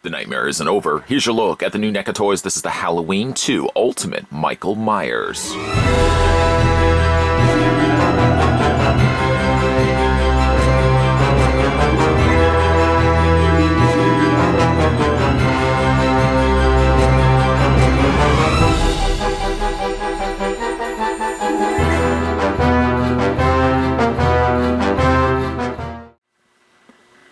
The nightmare isn't over. Here's your look at the new NECA toys. This is the Halloween 2 Ultimate Michael Myers.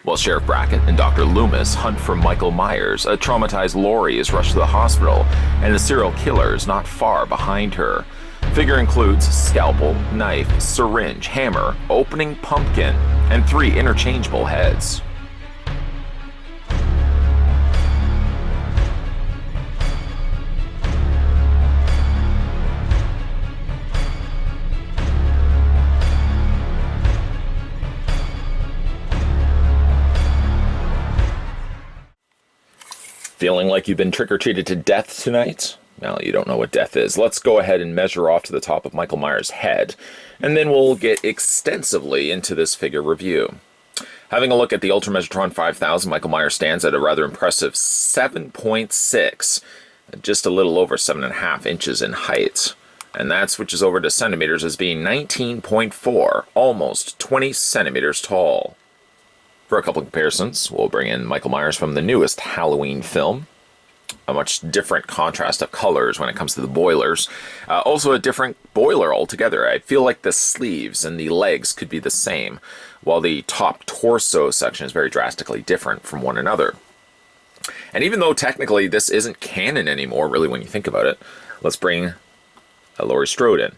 While Sheriff Brackett and Dr. Loomis hunt for Michael Myers, a traumatized Lori is rushed to the hospital, and the serial killer is not far behind her. Figure includes scalpel, knife, syringe, hammer, opening pumpkin, and 3 interchangeable heads. Feeling like you've been trick-or-treated to death tonight? Well, you don't know what death is. Let's go ahead and measure off to the top of Michael Myers' head, and then we'll get extensively into this figure review. Having a look at the Ultra Measure-Tron 5000, Michael Myers stands at a rather impressive 7.6, just a little over 7.5 inches in height. And that switches over to centimeters as being 19.4, almost 20 centimeters tall. For a couple of comparisons, we'll bring in Michael Myers from the newest Halloween film. A much different contrast of colors when it comes to the boilers. Also a different boiler altogether. I feel like the sleeves and the legs could be the same, while the top torso section is very drastically different from one another. And even though technically this isn't canon anymore, really when you think about it, let's bring Laurie Strode in.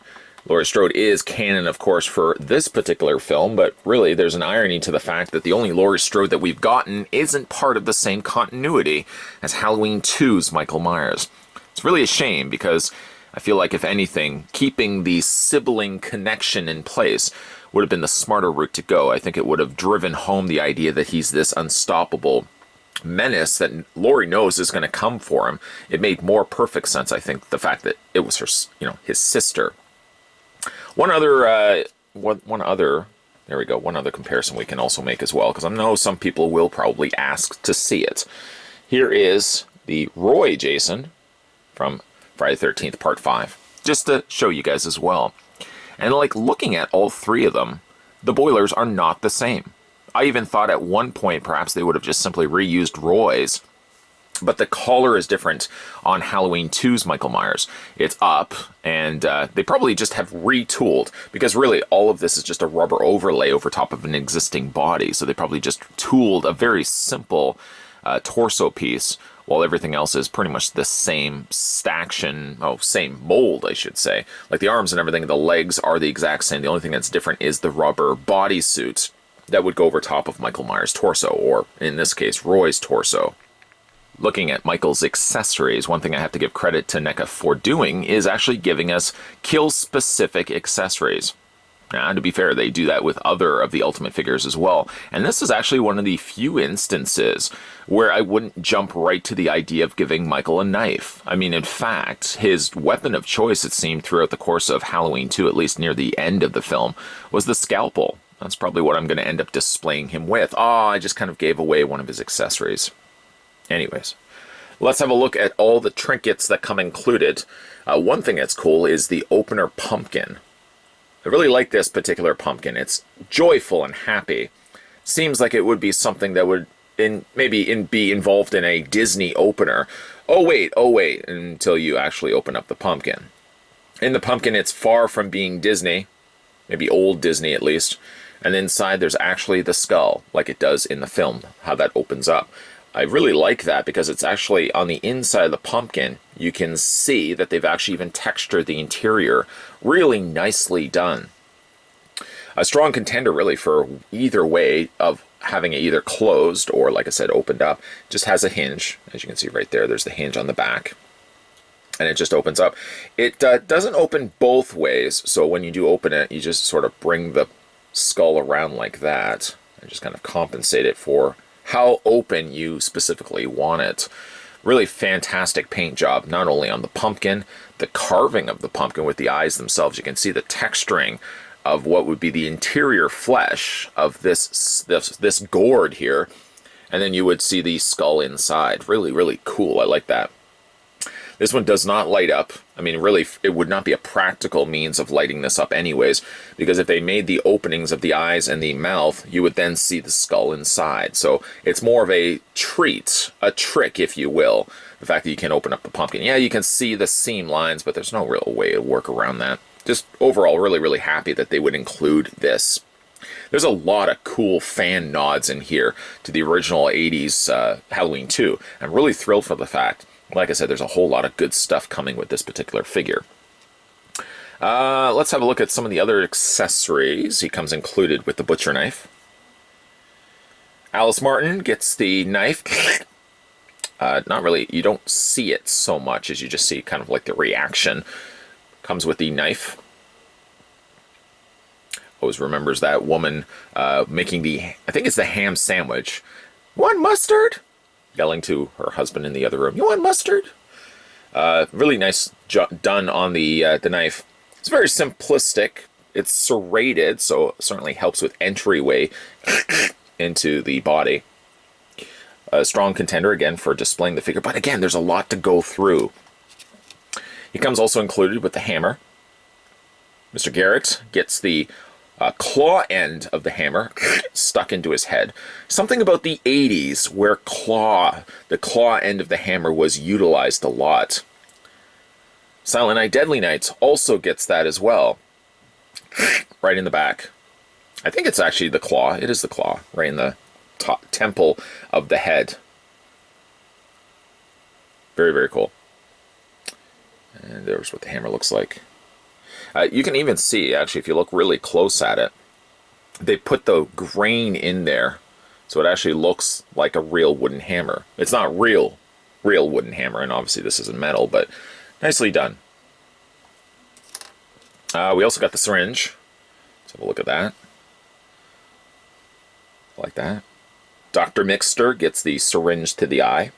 Laurie Strode is canon, of course, for this particular film, but really there's an irony to the fact that the only Laurie Strode that we've gotten isn't part of the same continuity as Halloween 2's Michael Myers. It's really a shame because I feel like, if anything, keeping the sibling connection in place would have been the smarter route to go. I think it would have driven home the idea that he's this unstoppable menace that Laurie knows is going to come for him. It made more perfect sense, I think, the fact that it was her, his sister. One other comparison we can also make as well, because I know some people will probably ask to see it. Here is the Roy Jason from Friday the 13th Part 5, just to show you guys as well. And like looking at all 3 of them, the boilers are not the same. I even thought at one point perhaps they would have just simply reused Roy's, but the collar is different on Halloween 2's Michael Myers. It's up, and they probably just have retooled, because really all of this is just a rubber overlay over top of an existing body. So they probably just tooled a very simple torso piece, while everything else is pretty much the same same mold, I should say. Like the arms and everything, the legs are the exact same. The only thing that's different is the rubber bodysuit that would go over top of Michael Myers' torso, or in this case, Roy's torso. Looking at Michael's accessories, one thing I have to give credit to NECA for doing is actually giving us kill-specific accessories. Now, to be fair, they do that with other of the Ultimate figures as well. And this is actually one of the few instances where I wouldn't jump right to the idea of giving Michael a knife. I mean, in fact, his weapon of choice, it seemed, throughout the course of Halloween 2, at least near the end of the film, was the scalpel. That's probably what I'm going to end up displaying him with. I just kind of gave away one of his accessories. Anyways, let's have a look at all the trinkets that come included. One thing that's cool is the opener pumpkin. I really like this particular pumpkin. It's joyful and happy. Seems like it would be something that would be involved in a Disney opener. Oh wait, until you actually open up the pumpkin. In the pumpkin, it's far from being Disney, maybe old Disney at least. And inside there's actually the skull, like it does in the film, how that opens up. I really like that because it's actually on the inside of the pumpkin. You can see that they've actually even textured the interior. Really nicely done. A strong contender really for either way of having it either closed or, like I said, opened up. Just has a hinge. As you can see right there, there's the hinge on the back. And it just opens up. It doesn't open both ways. So when you do open it, you just sort of bring the skull around like that. And just kind of compensate it for how open you specifically want it. Really fantastic paint job, not only on the pumpkin, the carving of the pumpkin with the eyes themselves. You can see the texturing of what would be the interior flesh of this gourd here. and then you would see the skull inside. Really, really cool. I like that. This one does not light up. I mean, really, it would not be a practical means of lighting this up anyways, because if they made the openings of the eyes and the mouth, you would then see the skull inside. So it's more of a treat, a trick, if you will. The fact that you can open up the pumpkin. Yeah, you can see the seam lines, but there's no real way to work around that. Just overall, really, really happy that they would include this. There's a lot of cool fan nods in here to the original 80s Halloween 2. I'm really thrilled for the fact, like I said, there's a whole lot of good stuff coming with this particular figure. Let's have a look at some of the other accessories. He comes included with the butcher knife. Alice Martin gets the knife. Not really, you don't see it so much as you just see kind of like the reaction. Comes with the knife. Always remembers that woman making the, I think it's the ham sandwich. "Want mustard?" Yelling to her husband in the other room. "You want mustard?" Really nice done on the knife. It's very simplistic. It's serrated, so it certainly helps with entryway into the body. A strong contender, again, for displaying the figure. But again, there's a lot to go through. He comes also included with the hammer. Mr. Garrett gets the claw end of the hammer stuck into his head. Something about the 80s where the claw end of the hammer was utilized a lot. Silent Night, Deadly Night also gets that as well. Right in the back. I think it's actually the claw. It is the claw. Right in the top temple of the head. Very, very cool. And there's what the hammer looks like. You can even see, actually, if you look really close at it, they put the grain in there, so it actually looks like a real wooden hammer. It's not real wooden hammer, and obviously this isn't metal, but nicely done. We also got the syringe. Let's have a look at that. Like that. Dr. Mixter gets the syringe to the eye.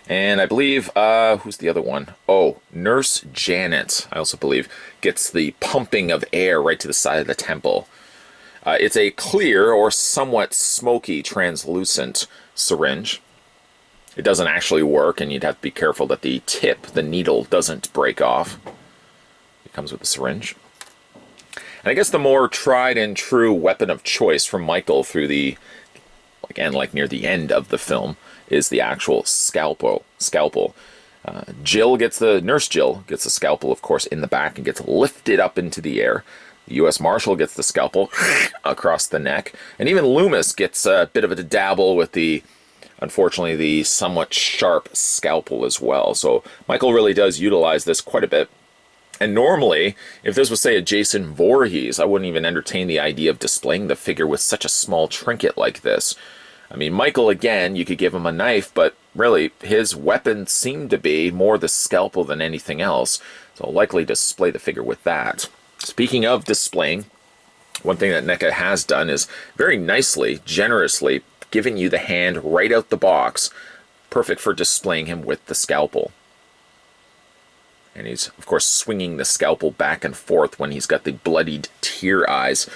And I believe, who's the other one? Oh, Nurse Janet, I also believe, gets the pumping of air right to the side of the temple. It's a clear or somewhat smoky, translucent syringe. It doesn't actually work, and you'd have to be careful that the tip, the needle, doesn't break off. It comes with the syringe. And I guess the more tried and true weapon of choice from Michael through the, again, like near the end of the film, is the actual scalpel. Nurse Jill gets the scalpel, of course, in the back and gets lifted up into the air. The U.S. Marshal gets the scalpel across the neck. And even Loomis gets a bit of a dabble with unfortunately, the somewhat sharp scalpel as well. So Michael really does utilize this quite a bit. And normally, if this was, say, a Jason Voorhees, I wouldn't even entertain the idea of displaying the figure with such a small trinket like this. I mean, Michael, again, you could give him a knife, but really, his weapon seemed to be more the scalpel than anything else, so I'll likely display the figure with that. Speaking of displaying, one thing that NECA has done is very nicely, generously, giving you the hand right out the box, perfect for displaying him with the scalpel. And he's, of course, swinging the scalpel back and forth when he's got the bloodied tear eyes.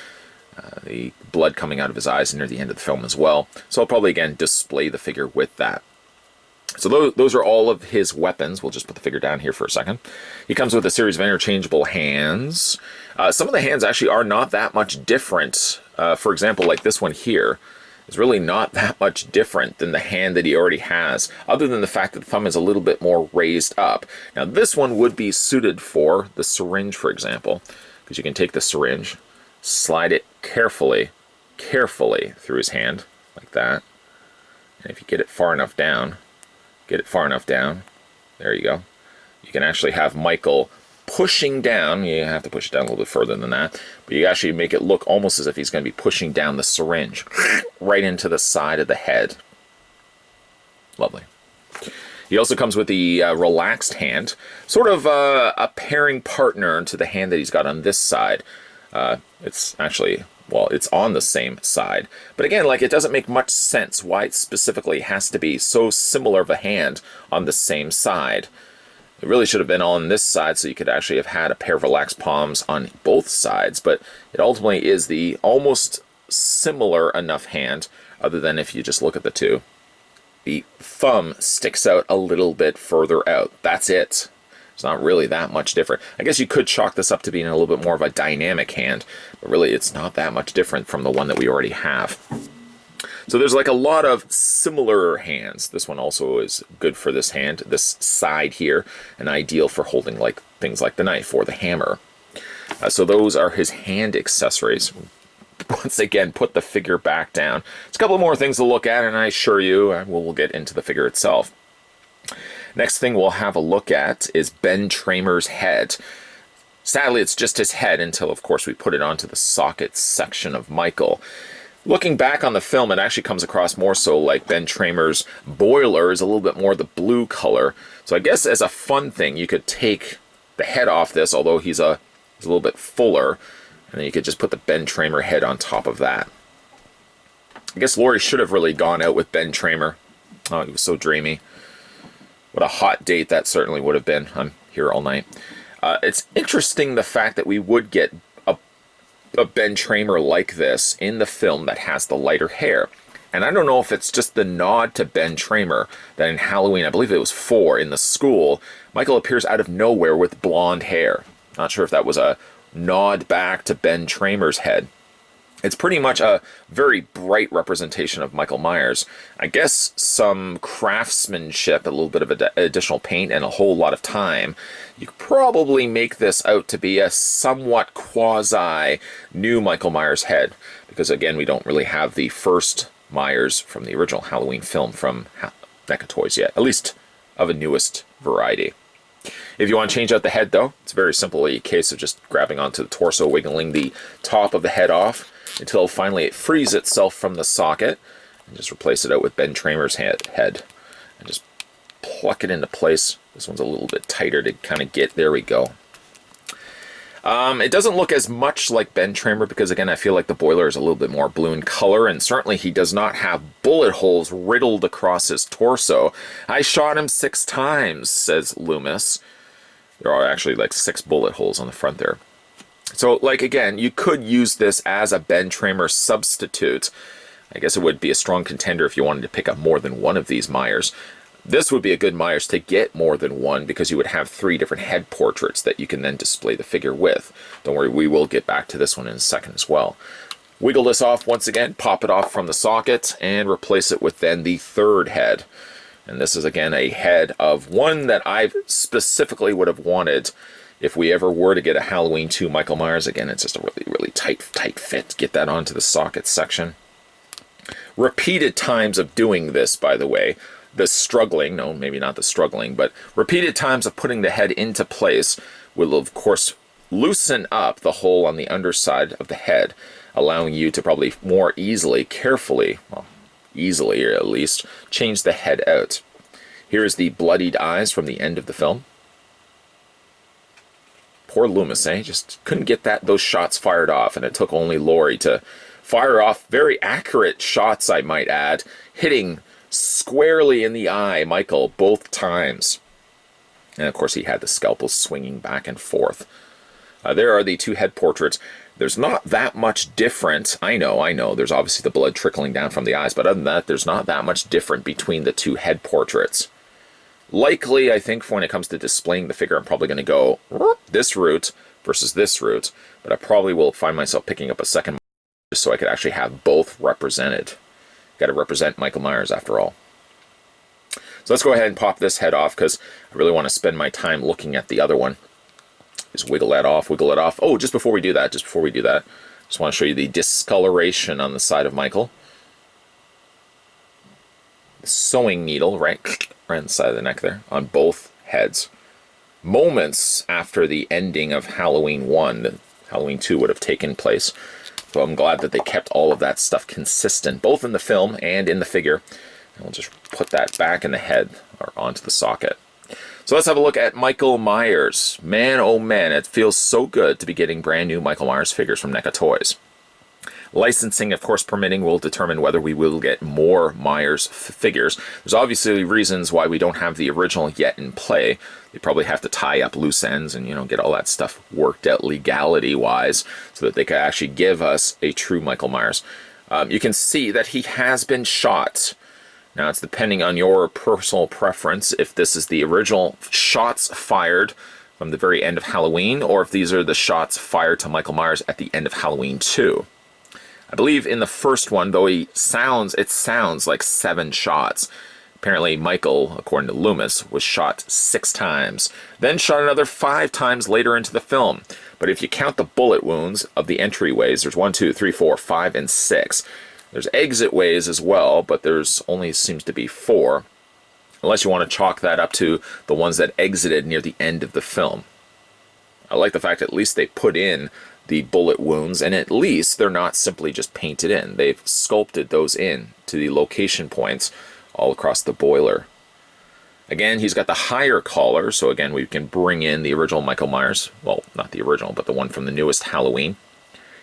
The blood coming out of his eyes near the end of the film as well. So I'll probably, again, display the figure with that. So those are all of his weapons. We'll just put the figure down here for a second. He comes with a series of interchangeable hands. Some of the hands actually are not that much different. For example, like this one here is really not that much different than the hand that he already has, other than the fact that the thumb is a little bit more raised up. Now this one would be suited for the syringe, for example, because you can take the syringe, slide it carefully through his hand, like that. And if you get it far enough down, there you go. You can actually have Michael pushing down. You have to push it down a little bit further than that, but you actually make it look almost as if he's going to be pushing down the syringe right into the side of the head. Lovely. He also comes with the relaxed hand, sort of a pairing partner to the hand that he's got on this side. It's actually, well, it's on the same side. But again, like, it doesn't make much sense why it specifically has to be so similar of a hand on the same side. It really should have been on this side so you could actually have had a pair of relaxed palms on both sides, but it ultimately is the almost similar enough hand. other than if you just look at the two. The thumb sticks out a little bit further out. That's it. It's not really that much different. I guess you could chalk this up to being a little bit more of a dynamic hand, but really it's not that much different from the one that we already have. So there's like a lot of similar hands. This one also is good for this hand, this side here, and ideal for holding like things like the knife or the hammer. So those are his hand accessories. Once again, put the figure back down. There's a couple more things to look at, and I assure you we'll get into the figure itself. Next thing we'll have a look at is Ben Tramer's head. Sadly, it's just his head until, of course, we put it onto the socket section of Michael. Looking back on the film, it actually comes across more so like Ben Tramer's boiler is a little bit more the blue color. So I guess as a fun thing, you could take the head off this, although he's a little bit fuller, and then you could just put the Ben Tramer head on top of that. I guess Laurie should have really gone out with Ben Tramer. Oh, he was so dreamy. What a hot date that certainly would have been. I'm here all night. It's interesting the fact that we would get a Ben Tramer like this in the film that has the lighter hair. And I don't know if it's just the nod to Ben Tramer that in Halloween, I believe it was 4, in the school, Michael appears out of nowhere with blonde hair. Not sure if that was a nod back to Ben Tramer's head. It's pretty much a very bright representation of Michael Myers. I guess some craftsmanship, a little bit of additional paint, and a whole lot of time. You could probably make this out to be a somewhat quasi-new Michael Myers head. Because again, we don't really have the first Myers from the original Halloween film from NECA Toys yet. At least of a newest variety. If you want to change out the head though, it's very simply a case of just grabbing onto the torso, wiggling the top of the head off, until finally it frees itself from the socket, and just replace it out with Ben Tramer's head, and just pluck it into place. This one's a little bit tighter to kind of get, there we go. It doesn't look as much like Ben Tramer because, again, I feel like the boiler is a little bit more blue in color, and certainly he does not have bullet holes riddled across his torso. I shot him 6 times, says Loomis. There are actually like 6 bullet holes on the front there. So, like, again, you could use this as a Ben Tramer substitute. I guess it would be a strong contender if you wanted to pick up more than one of these Myers. This would be a good Myers to get more than one because you would have 3 different head portraits that you can then display the figure with. Don't worry, we will get back to this one in a second as well. Wiggle this off once again, pop it off from the socket, and replace it with then the 3rd head. And this is, again, a head of one that I specifically would have wanted if we ever were to get a Halloween 2 Michael Myers. Again, it's just a really, really tight fit. Get that onto the socket section. Repeated times of doing this, by the way. The struggling, no, maybe not the struggling, but repeated times of putting the head into place will, of course, loosen up the hole on the underside of the head, allowing you to probably more easily, carefully, well, easily or at least, change the head out. Here is the bloodied eyes from the end of the film. Poor Loomis, eh? Just couldn't get those shots fired off, and it took only Laurie to fire off very accurate shots, I might add, hitting squarely in the eye Michael both times. And of course he had the scalpel swinging back and forth. There are the 2 head portraits. There's not that much different. I know, there's obviously the blood trickling down from the eyes, but other than that, there's not that much different between the 2 head portraits. Likely, I think, when it comes to displaying the figure, I'm probably going to go this route versus this route, but I probably will find myself picking up a second just so I could actually have both represented. Got to represent Michael Myers after all. So let's go ahead and pop this head off because I really want to spend my time looking at the other one. Just wiggle that off, wiggle it off. Oh, just before we do that, just want to show you the discoloration on the side of Michael. The sewing needle, right on the side of the neck there, on both heads. Moments after the ending of Halloween 1, Halloween 2 would have taken place. So I'm glad that they kept all of that stuff consistent, both in the film and in the figure. And we'll just put that back in the head or onto the socket. So let's have a look at Michael Myers. Man, oh man, it feels so good to be getting brand new Michael Myers figures from NECA Toys. Licensing, of course, permitting, will determine whether we will get more Myers figures. There's obviously reasons why we don't have the original yet in play. They probably have to tie up loose ends and, get all that stuff worked out legality-wise so that they could actually give us a true Michael Myers. You can see that he has been shot. Now, it's depending on your personal preference if this is the original shots fired from the very end of Halloween, or if these are the shots fired to Michael Myers at the end of Halloween 2. I believe in the first one, though it sounds like 7 shots. Apparently, Michael, according to Loomis, was shot 6 times, then shot another 5 times later into the film. But if you count the bullet wounds of the entryways, there's 1, 2, 3, 4, 5, and 6. There's exit ways as well, but there's only seems to be 4. Unless you want to chalk that up to the ones that exited near the end of the film. I like the fact that at least they put in the bullet wounds, and at least they're not simply just painted in. They've sculpted those in to the location points all across the boiler. Again, he's got the higher collar, so again, we can bring in the original Michael Myers. Well, not the original, but the one from the newest Halloween.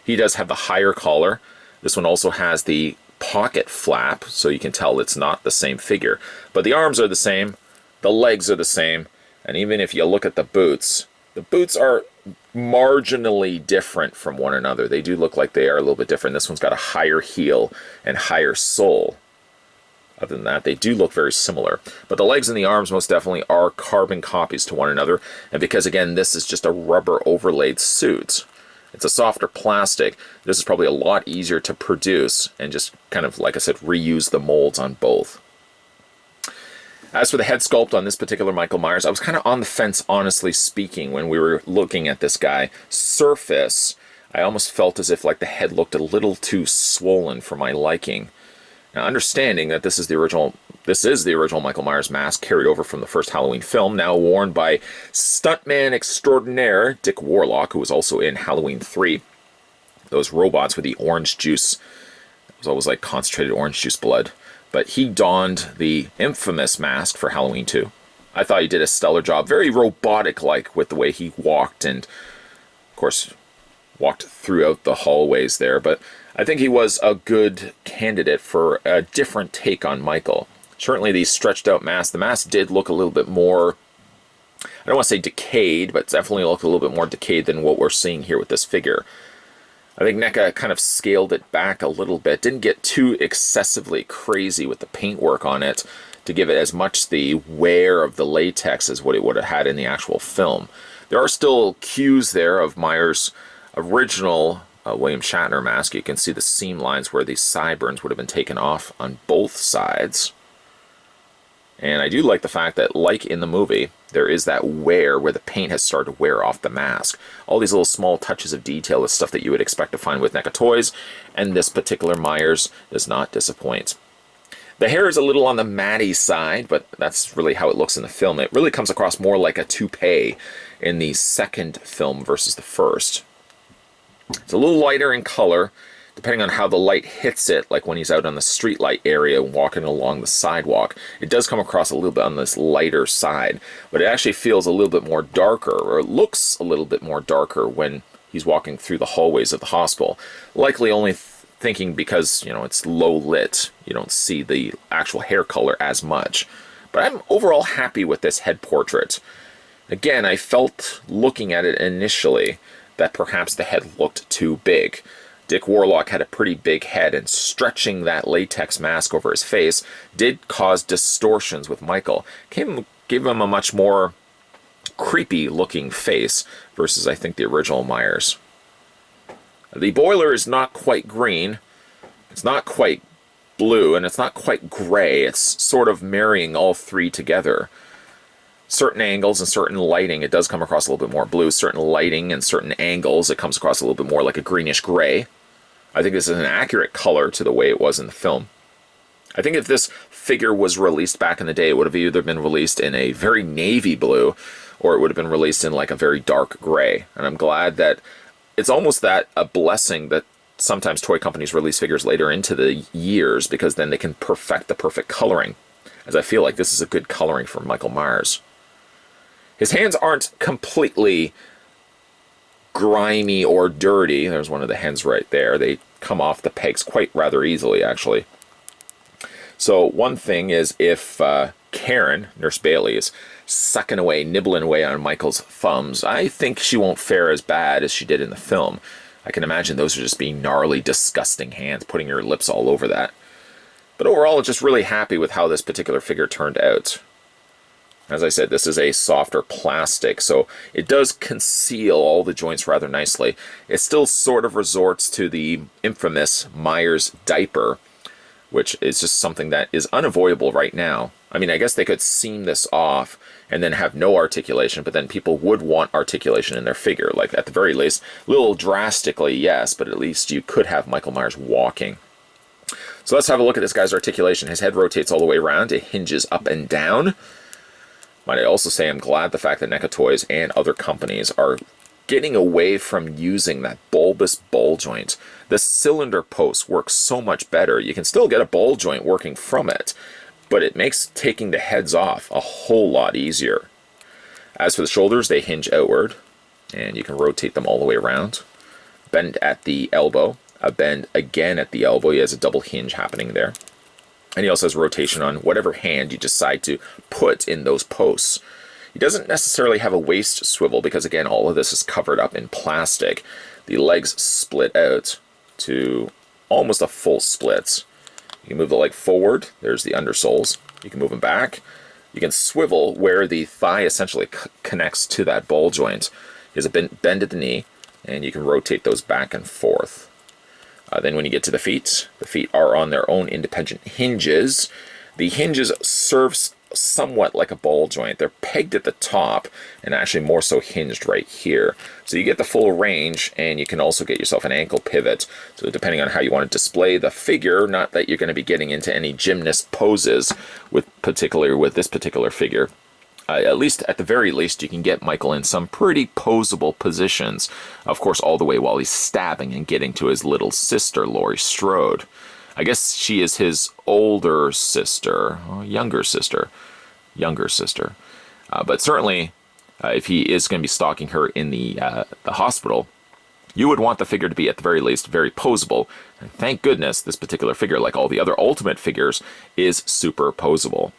He does have the higher collar. This one also has the pocket flap, so you can tell it's not the same figure. But the arms are the same, the legs are the same, and even if you look at the boots are marginally different from one another. They do look like they are a little bit different. This one's got a higher heel and higher sole. Other than that, they do look very similar. But the legs and the arms most definitely are carbon copies to one another. And because, again, this is just a rubber overlaid suit, it's a softer plastic, this is probably a lot easier to produce and just kind of, like I said, reuse the molds on both. As for the head sculpt on this particular Michael Myers, I was kind of on the fence, honestly speaking, when we were looking at this guy. Surface, I almost felt as if like the head looked a little too swollen for my liking. Now, understanding that this is the original Michael Myers mask carried over from the first Halloween film, now worn by stuntman extraordinaire Dick Warlock, who was also in Halloween 3. Those robots with the orange juice, it was always like concentrated orange juice blood. But he donned the infamous mask for Halloween 2. I thought he did a stellar job, very robotic-like with the way he walked and, of course, walked throughout the hallways there, but I think he was a good candidate for a different take on Michael. Certainly the stretched out mask, the mask did look a little bit more, I don't want to say decayed, but definitely looked a little bit more decayed than what we're seeing here with this figure. I think NECA kind of scaled it back a little bit, didn't get too excessively crazy with the paintwork on it to give it as much the wear of the latex as what it would have had in the actual film. There are still cues there of Myers' original William Shatner mask. You can see the seam lines where the sideburns would have been taken off on both sides. And I do like the fact that, like in the movie, there is that wear where the paint has started to wear off the mask. All these little small touches of detail is stuff that you would expect to find with NECA toys, and this particular Myers does not disappoint. The hair is a little on the matty side, but that's really how it looks in the film. It really comes across more like a toupee in the second film versus the first. It's a little lighter in color, depending on how the light hits it, like when he's out on the street light area walking along the sidewalk. It does come across a little bit on this lighter side, but it actually feels a little bit more darker, or it looks a little bit more darker when he's walking through the hallways of the hospital. Likely only thinking because, you know, it's low lit, you don't see the actual hair color as much. But I'm overall happy with this head portrait. Again, I felt, looking at it initially, that perhaps the head looked too big. Dick Warlock had a pretty big head, and stretching that latex mask over his face did cause distortions with Michael. Gave him a much more creepy looking face versus, I think, the original Myers. The boiler is not quite green, it's not quite blue, and it's not quite gray. It's sort of marrying all three together. Certain angles and certain lighting, it does come across a little bit more blue. Certain lighting and certain angles, it comes across a little bit more like a greenish gray. I think this is an accurate color to the way it was in the film. I think if this figure was released back in the day, it would have either been released in a very navy blue, or it would have been released in like a very dark gray. And I'm glad that it's almost that a blessing that sometimes toy companies release figures later into the years, because then they can perfect the perfect coloring, as I feel like this is a good coloring for Michael Myers. His hands aren't completely grimy or dirty. There's one of the hands right there. They come off the pegs quite rather easily, actually. So one thing is, if Karen, Nurse Bailey, is sucking away, nibbling away on Michael's thumbs, I think she won't fare as bad as she did in the film. I can imagine those are just being gnarly, disgusting hands, putting your lips all over that. But overall, just really happy with how this particular figure turned out. As I said, this is a softer plastic, so it does conceal all the joints rather nicely. It still sort of resorts to the infamous Myers diaper, which is just something that is unavoidable right now. I mean, I guess they could seam this off and then have no articulation, but then people would want articulation in their figure. Like, at the very least, a little drastically, yes, but at least you could have Michael Myers walking. So let's have a look at this guy's articulation. His head rotates all the way around. It hinges up and down. Might I also say I'm glad the fact that NECA Toys and other companies are getting away from using that bulbous ball joint. The cylinder post works so much better. You can still get a ball joint working from it, but it makes taking the heads off a whole lot easier. As for the shoulders, they hinge outward, and you can rotate them all the way around. Bend at the elbow, a bend again at the elbow. He has a double hinge happening there. And he also has rotation on whatever hand you decide to put in those posts. He doesn't necessarily have a waist swivel because, again, all of this is covered up in plastic. The legs split out to almost a full split. You can move the leg forward. There's the undersoles. You can move them back. You can swivel where the thigh essentially connects to that ball joint. There's a bend at the knee, and you can rotate those back and forth. Then when you get to the feet are on their own independent hinges. The hinges serve somewhat like a ball joint. They're pegged at the top and actually more so hinged right here. So you get the full range, and you can also get yourself an ankle pivot. So depending on how you want to display the figure, not that you're going to be getting into any gymnast poses particularly with this particular figure. At least, at the very least, you can get Michael in some pretty posable positions. Of course, all the way while he's stabbing and getting to his little sister, Laurie Strode. I guess she is his older sister, or younger sister. But certainly, if he is going to be stalking her in the hospital, you would want the figure to be, at the very least, very posable. And thank goodness this particular figure, like all the other Ultimate figures, is super posable.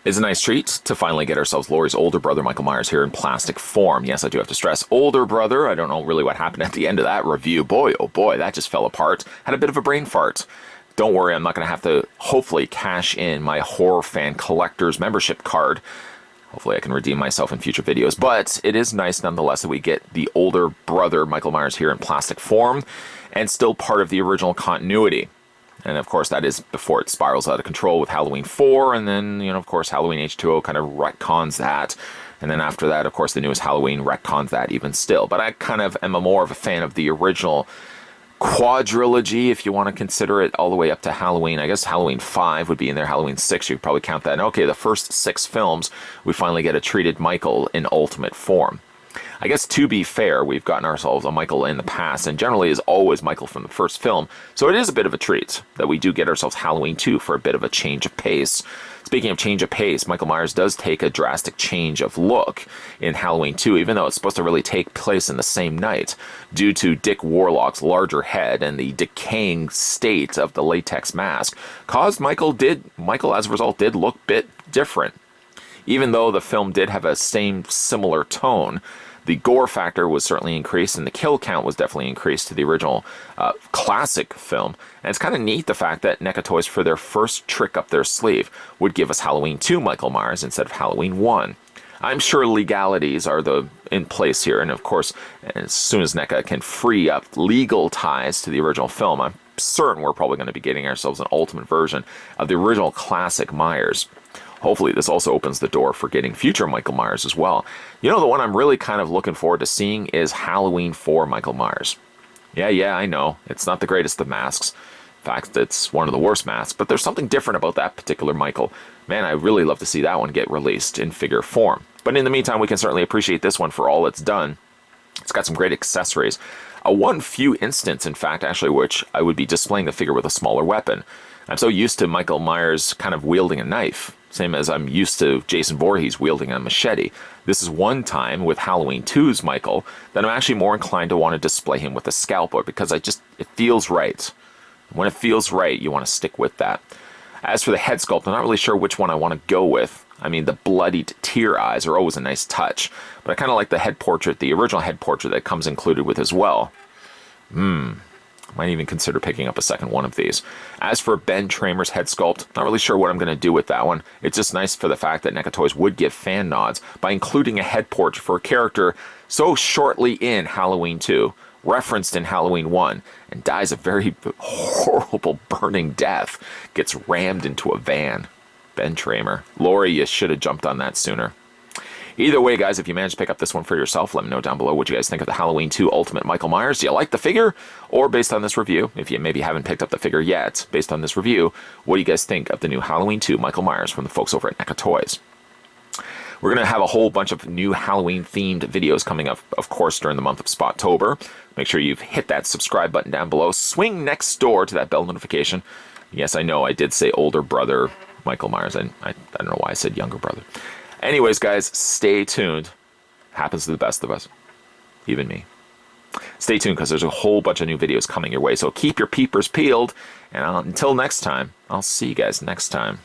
It's a nice treat to finally get ourselves Laurie's older brother, Michael Myers, here in plastic form. Yes, I do have to stress, older brother. I don't know really what happened at the end of that review. Boy, oh boy, that just fell apart. Had a bit of a brain fart. Don't worry, I'm not going to have to, hopefully, cash in my Horror Fan Collector's membership card. Hopefully I can redeem myself in future videos. But it is nice, nonetheless, that we get the older brother, Michael Myers, here in plastic form, and still part of the original continuity. And of course, that is before it spirals out of control with Halloween 4, and then, of course, Halloween H2O kind of retcons that. And then after that, of course, the newest Halloween retcons that even still. But I kind of am more of a fan of the original quadrilogy, if you want to consider it, all the way up to Halloween. I guess Halloween 5 would be in there, Halloween 6, you could probably count that. And okay, the first 6 films, we finally get a treated Michael in ultimate form. I guess, to be fair, we've gotten ourselves a Michael in the past, and generally is always Michael from the first film, so it is a bit of a treat that we do get ourselves Halloween 2 for a bit of a change of pace. Speaking of change of pace, Michael Myers does take a drastic change of look in Halloween 2, even though it's supposed to really take place in the same night, due to Dick Warlock's larger head and the decaying state of the latex mask, caused Michael, as a result, did look a bit different. Even though the film did have a similar tone, the gore factor was certainly increased, and the kill count was definitely increased to the original classic film. And it's kind of neat the fact that NECA Toys, for their first trick up their sleeve, would give us Halloween 2 Michael Myers instead of Halloween 1. I'm sure legalities are in place here, and of course, as soon as NECA can free up legal ties to the original film, I'm certain we're probably going to be getting ourselves an ultimate version of the original classic Myers. Hopefully this also opens the door for getting future Michael Myers as well. The one I'm really kind of looking forward to seeing is Halloween 4 Michael Myers. Yeah, I know. It's not the greatest of masks. In fact, it's one of the worst masks, but there's something different about that particular Michael. Man, I'd really love to see that one get released in figure form. But in the meantime, we can certainly appreciate this one for all it's done. It's got some great accessories. One few instance, in fact, actually, which I would be displaying the figure with a smaller weapon. I'm so used to Michael Myers kind of wielding a knife, same as I'm used to Jason Voorhees wielding a machete. This is one time with Halloween 2's Michael that I'm actually more inclined to want to display him with a scalpel, because it feels right. When it feels right, you want to stick with that. As for the head sculpt, I'm not really sure which one I want to go with. I mean, the bloodied tear eyes are always a nice touch, but I kind of like the head portrait, the original head portrait that comes included with as well. Might even consider picking up a second one of these. As for Ben Tramer's head sculpt, not really sure what I'm going to do with that one. It's just nice for the fact that NECA Toys would give fan nods by including a head portrait for a character so shortly in Halloween 2, referenced in Halloween 1, and dies a very horrible burning death, gets rammed into a van. Ben Tramer. Lori, you should have jumped on that sooner. Either way, guys, if you managed to pick up this one for yourself, let me know down below what you guys think of the Halloween 2 Ultimate Michael Myers. Do you like the figure? Or based on this review, if you maybe haven't picked up the figure yet, based on this review, what do you guys think of the new Halloween 2 Michael Myers from the folks over at NECA Toys? We're going to have a whole bunch of new Halloween-themed videos coming up, of course, during the month of Spottober. Make sure you've hit that subscribe button down below. Swing next door to that bell notification. Yes, I know, I did say older brother Michael Myers. I don't know why I said younger brother. Anyways, guys, stay tuned. Happens to the best of us. Even me. Stay tuned, because there's a whole bunch of new videos coming your way. So keep your peepers peeled. And until next time, I'll see you guys next time.